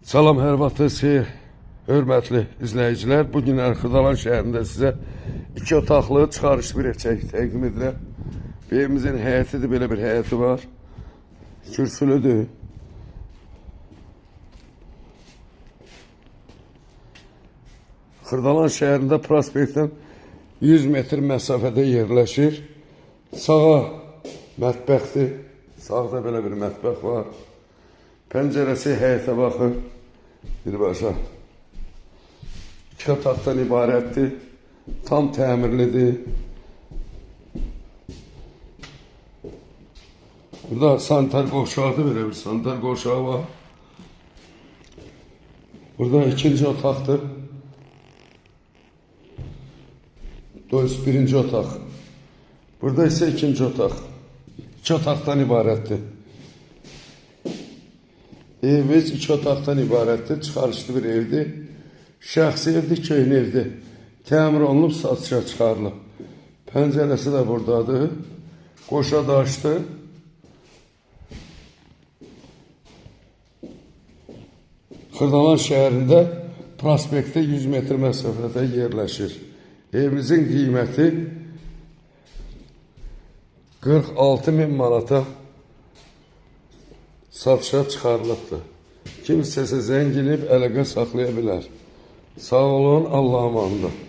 Salam, hər vaxtınız xeyir, hörmətli izləyicilər. Bugün Xırdalan şəhərində sizə 2 otaqlı çıxarışlı bir ev təqdim edirəm. Evimizin həyətidir, belə bir həyəti var. Kürsülüdür. Xırdalan şəhərində prospektdən 100 metr məsafədə yerləşir. Sağa mətbəxdir. Sağda belə bir mətbəx var. Pəncərəsi həyətə baxır. Birbaşa 2 otaqdan ibarətdir. Tam təmirlidir. Burada sanitar qovşağıdır, belə bir sanitar qovşağı var. Burada ikinci otaqdır. Dolayısıyla birinci otaq. Burada ise ikinci otaq. 2 otaqdan ibarətdir. Evimiz 2 otaqdan ibarətdir. Çıxarışlı bir evdir. Şəxsi evdir, köhnə evdir. Təmir olunub, satışa çıxarılıb. Pəncərəsi də buradadır. Qoşa daşdır. Xırdalan şəhərində prospektdə 100 metr məsafədə yerləşir. Evimizin qiyməti 46.000 manata satışa çıxarılıbdır. Kim istəsə zəng edib əlaqə saxlaya bilər. Sağ olun, Allah'a emanet olun.